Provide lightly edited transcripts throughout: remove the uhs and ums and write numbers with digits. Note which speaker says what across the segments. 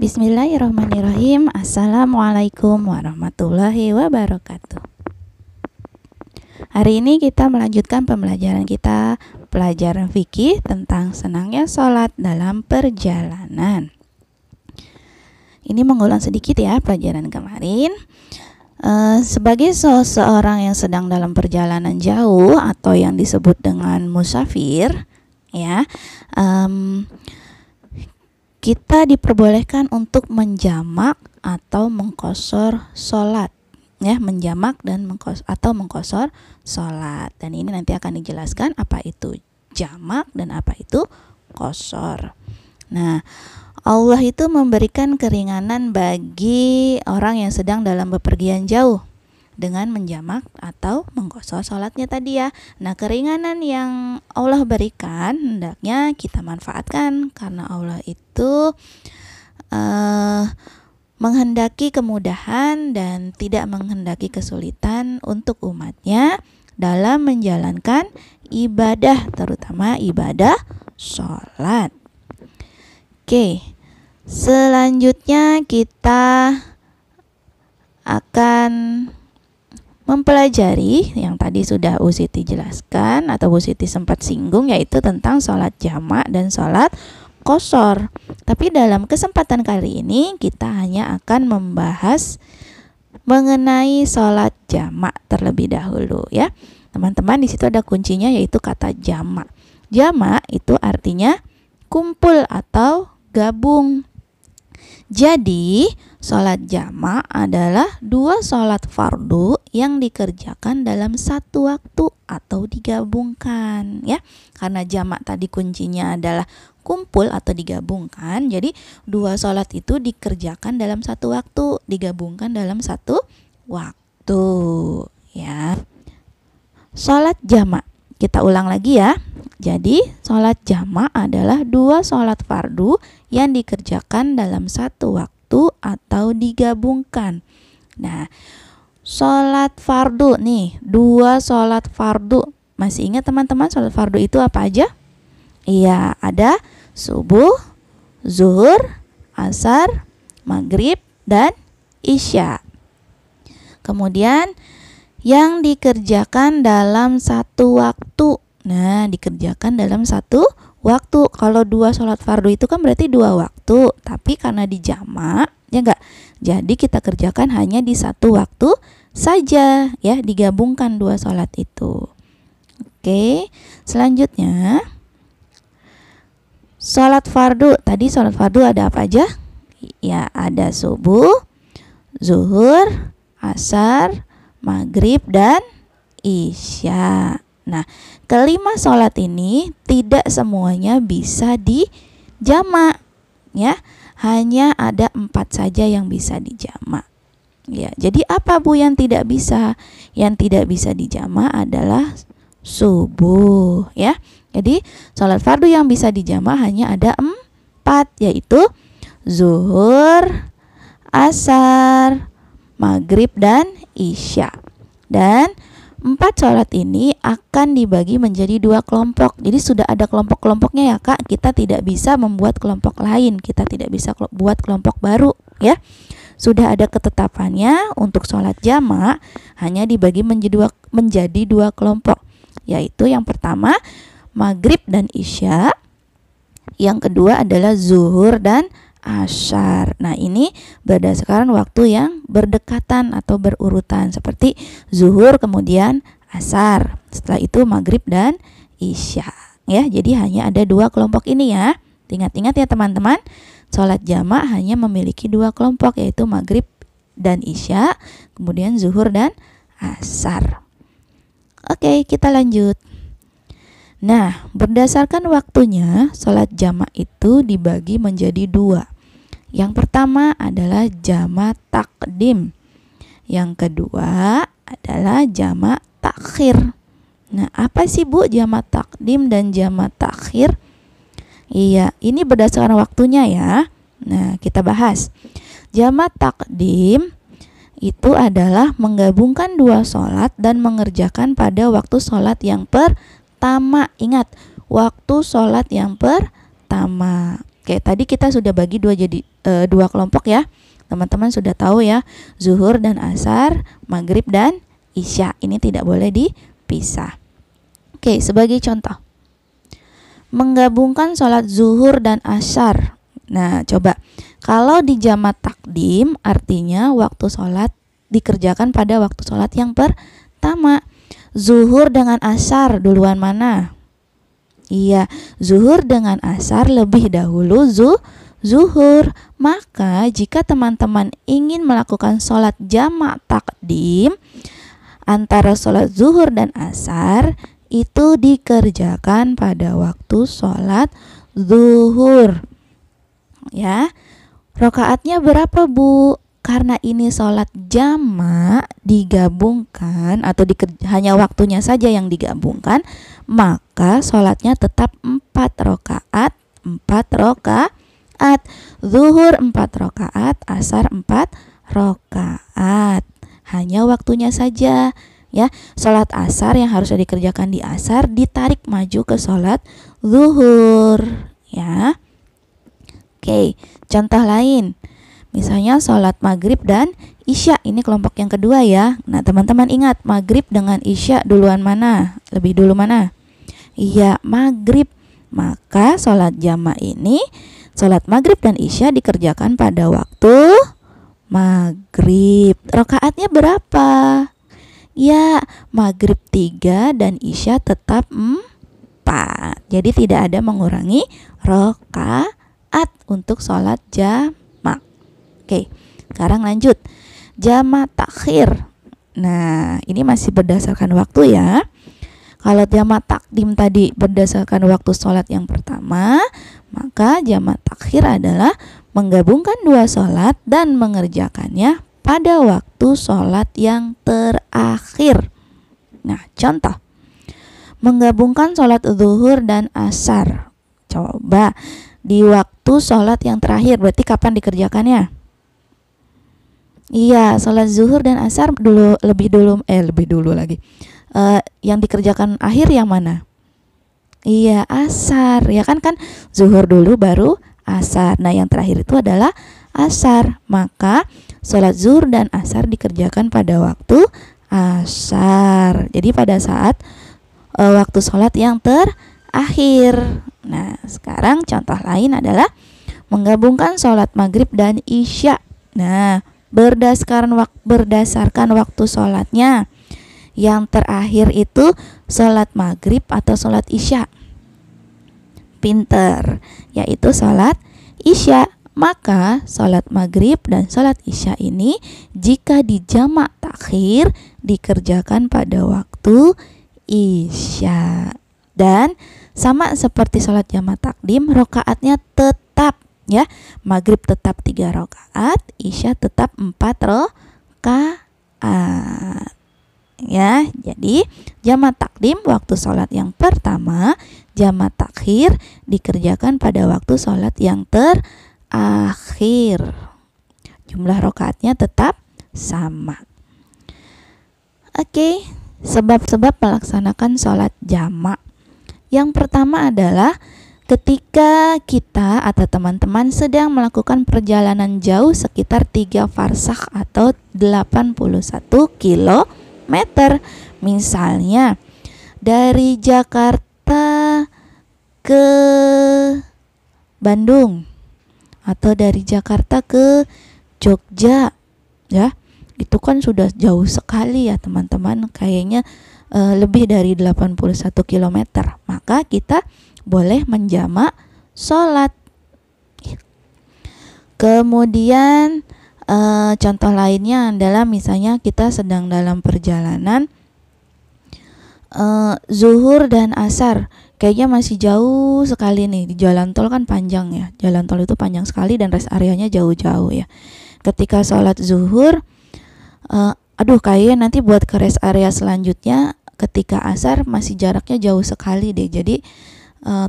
Speaker 1: Bismillahirrahmanirrahim. Assalamualaikum warahmatullahi wabarakatuh. Hari ini kita melanjutkan pembelajaran kita, pelajaran fikih tentang senangnya sholat dalam perjalanan. Ini mengulang sedikit ya pelajaran kemarin. Sebagai seseorang yang sedang dalam perjalanan jauh atau yang disebut dengan musafir, ya, kita diperbolehkan untuk menjamak atau mengqashar sholat, ya, menjamak dan mengqashar sholat. Dan ini nanti akan dijelaskan apa itu jamak dan apa itu qashar. Nah, Allah itu memberikan keringanan bagi orang yang sedang dalam bepergian jauh dengan menjamak atau mengqashar sholatnya tadi ya. Nah, keringanan yang Allah berikan hendaknya kita manfaatkan karena Allah itu menghendaki kemudahan dan tidak menghendaki kesulitan untuk umatnya dalam menjalankan ibadah, terutama ibadah sholat. Oke, selanjutnya kita akan mempelajari yang tadi sudah Bu Siti jelaskan atau Bu Siti sempat singgung, yaitu tentang sholat jamak dan sholat qashar. Tapi dalam kesempatan kali ini kita hanya akan membahas mengenai sholat jamak terlebih dahulu ya. Teman-teman, di situ ada kuncinya yaitu kata jamak. Jamak itu artinya kumpul atau gabung. Jadi, sholat jamak adalah dua sholat fardu yang dikerjakan dalam satu waktu atau digabungkan, ya. Karena jamak tadi kuncinya adalah kumpul atau digabungkan, jadi dua sholat itu dikerjakan dalam satu waktu, digabungkan dalam satu waktu, ya. Sholat jamak, kita ulang lagi ya. Jadi, sholat jamak adalah dua sholat fardu yang dikerjakan dalam satu waktu atau digabungkan. Nah, sholat fardu nih, dua sholat fardu. Masih ingat teman-teman sholat fardu itu apa aja? Iya, ada subuh, zuhur, asar, maghrib, dan isya. Kemudian yang dikerjakan dalam satu waktu. Nah, dikerjakan dalam satu waktu. Kalau dua sholat fardu itu kan berarti dua waktu, tapi karena dijamak, ya enggak, jadi kita kerjakan hanya di satu waktu saja, ya, digabungkan dua sholat itu. Oke, selanjutnya sholat fardu. Tadi sholat fardu ada apa aja? Ya, ada subuh, zuhur, asar, maghrib, dan isya. Nah, kelima sholat ini tidak semuanya bisa dijamak, ya. Hanya ada 4 saja yang bisa dijamak. Ya, jadi apa Bu yang tidak bisa? Yang tidak bisa dijamak adalah subuh, ya. Jadi sholat fardu yang bisa dijamak hanya ada 4, yaitu zuhur, asar, maghrib, dan isya. Dan 4 sholat ini akan dibagi menjadi 2 kelompok. Jadi sudah ada kelompok-kelompoknya ya Kak. Kita tidak bisa membuat kelompok lain. Kita tidak bisa buat kelompok baru ya. Sudah ada ketetapannya untuk sholat jamak hanya dibagi menjadi 2 kelompok. Yaitu yang pertama maghrib dan isya. Yang kedua adalah zuhur dan asar. Nah, ini berdasarkan waktu yang berdekatan atau berurutan, seperti zuhur kemudian asar, setelah itu maghrib dan isya, ya. Jadi hanya ada 2 kelompok ini ya. Ingat-ingat ya teman-teman, sholat jamak hanya memiliki 2 kelompok, yaitu maghrib dan isya, kemudian zuhur dan asar. Oke, kita lanjut. Nah, berdasarkan waktunya, sholat jamak itu dibagi menjadi 2. Yang pertama adalah jamak takdim. Yang kedua adalah jamak takhir. Nah, apa sih Bu jamak takdim dan jamak takhir? Iya, ini berdasarkan waktunya ya. Nah, kita bahas. Jamak takdim itu adalah menggabungkan 2 sholat dan mengerjakan pada waktu sholat yang pertama. Ingat, waktu sholat yang pertama. Oke, tadi kita sudah bagi dua kelompok ya. Teman-teman sudah tahu ya, zuhur dan asar, maghrib dan isya. Ini tidak boleh dipisah. Oke, sebagai contoh, menggabungkan sholat zuhur dan asar. Nah, coba kalau di jamak takdim artinya waktu sholat dikerjakan pada waktu sholat yang pertama. Zuhur dengan asar duluan mana? Iya, zuhur dengan asar lebih dahulu zuhur. Maka jika teman-teman ingin melakukan sholat jamak takdim antara sholat zuhur dan asar, itu dikerjakan pada waktu sholat zuhur. Ya, rokaatnya berapa, Bu? Karena ini sholat jamak digabungkan atau hanya waktunya saja yang digabungkan, maka sholatnya tetap 4 rokaat. Zuhur 4 rokaat, asar 4 rokaat. Hanya waktunya saja ya. Sholat asar yang harusnya dikerjakan di asar ditarik maju ke sholat zuhur ya. Oke, contoh lain. Misalnya sholat maghrib dan isya, ini kelompok yang kedua ya. Nah, teman-teman ingat, maghrib dengan isya duluan mana? Lebih dulu mana? Iya, maghrib. Maka sholat jamak ini, sholat maghrib dan isya dikerjakan pada waktu maghrib. Rokaatnya berapa? Ya, maghrib 3 dan isya tetap 4. Jadi tidak ada mengurangi rokaat untuk sholat jamak. Oke, sekarang lanjut. Jamak takhir. Nah, ini masih berdasarkan waktu ya. Kalau jamak takdim tadi berdasarkan waktu sholat yang pertama, maka jamak takhir adalah menggabungkan dua sholat dan mengerjakannya pada waktu sholat yang terakhir. Nah, contoh. Menggabungkan sholat zuhur dan asar. Coba di waktu sholat yang terakhir, berarti kapan dikerjakannya? Iya, sholat zuhur dan asar lebih dulu lagi. Yang dikerjakan akhir yang mana? Iya, asar. Ya kan zuhur dulu baru asar. Nah, yang terakhir itu adalah asar. Maka sholat zuhur dan asar dikerjakan pada waktu asar. Jadi pada saat waktu sholat yang terakhir. Nah, sekarang contoh lain adalah menggabungkan sholat maghrib dan isya. Nah, berdasarkan waktu sholatnya yang terakhir itu sholat maghrib atau sholat isya. Pinter, yaitu sholat isya. Maka sholat maghrib dan sholat isya ini jika dijamak takhir dikerjakan pada waktu isya. Dan sama seperti sholat jamak takdim, rokaatnya tetap ya, maghrib tetap 3 rokaat, isya tetap 4 rokaat ya. Jadi jamak takdim waktu sholat yang pertama, jamak takhir dikerjakan pada waktu sholat yang terakhir. Jumlah rokaatnya tetap sama. Oke, sebab-sebab melaksanakan sholat jamak. Yang pertama adalah ketika kita atau teman-teman sedang melakukan perjalanan jauh sekitar 3 farsakh atau 81 km. Misalnya dari Jakarta ke Bandung atau dari Jakarta ke Jogja ya. Itu kan sudah jauh sekali ya teman-teman, kayaknya lebih dari 81 km. Maka kita boleh menjamak sholat. Kemudian contoh lainnya adalah misalnya kita sedang dalam perjalanan zuhur dan asar, kayaknya masih jauh sekali nih. Di jalan tol kan panjang ya, jalan tol itu panjang sekali dan rest areanya jauh-jauh ya. Ketika sholat zuhur, kayaknya nanti buat ke rest area selanjutnya ketika asar masih jaraknya jauh sekali deh. Jadi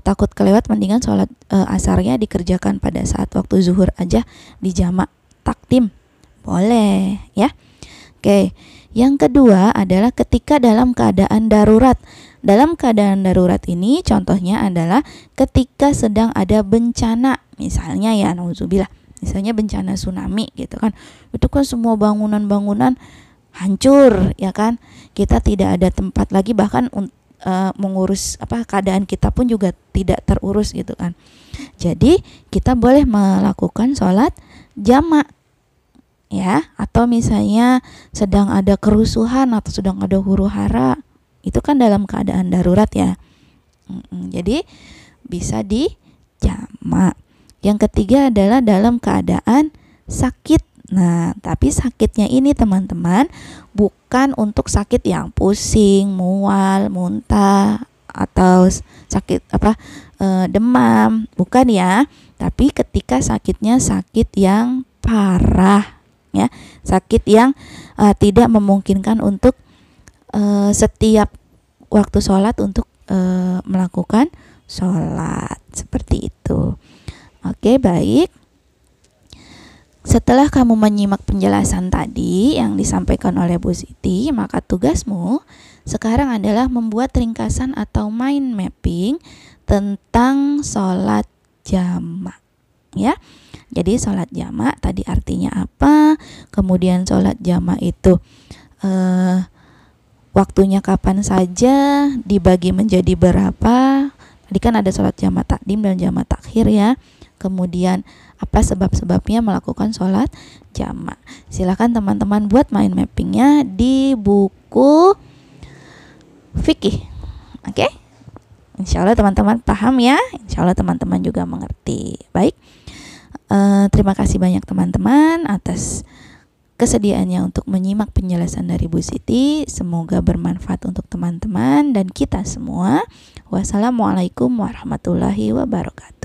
Speaker 1: takut kelewat, mendingan sholat asarnya dikerjakan pada saat waktu zuhur aja di jamak takdim. Boleh ya. Oke, Yang kedua adalah ketika dalam keadaan darurat. Dalam keadaan darurat ini contohnya adalah ketika sedang ada bencana, misalnya ya nauzubillah, misalnya bencana tsunami gitu kan. Itu kan semua bangunan-bangunan hancur ya kan. Kita tidak ada tempat lagi, bahkan mengurus keadaan kita pun juga tidak terurus gitu kan. Jadi kita boleh melakukan sholat jamak ya, atau misalnya sedang ada kerusuhan atau sedang ada huru-hara, itu kan dalam keadaan darurat ya. Jadi bisa dijamak. Yang ketiga adalah dalam keadaan sakit. Nah, tapi sakitnya ini teman-teman bukan untuk sakit yang pusing, mual, muntah, atau sakit demam, bukan ya. Tapi ketika sakitnya sakit yang parah ya, sakit yang tidak memungkinkan untuk setiap waktu sholat untuk melakukan sholat, seperti itu. Oke, baik. Setelah kamu menyimak penjelasan tadi yang disampaikan oleh Bu Siti, maka tugasmu sekarang adalah membuat ringkasan atau mind mapping tentang sholat jamak ya. Jadi sholat jamak tadi artinya apa, kemudian sholat jamak itu waktunya kapan saja, dibagi menjadi berapa. Tadi kan ada sholat jamak takdim dan jamak takhir ya. Kemudian apa sebab-sebabnya melakukan sholat jamak. Silakan teman-teman buat mind mappingnya di buku fikih. Oke? Insya Allah teman-teman paham ya. Insya Allah teman-teman juga mengerti. Baik. Terima kasih banyak teman-teman atas kesediaannya untuk menyimak penjelasan dari Bu Siti. Semoga bermanfaat untuk teman-teman dan kita semua. Wassalamualaikum warahmatullahi wabarakatuh.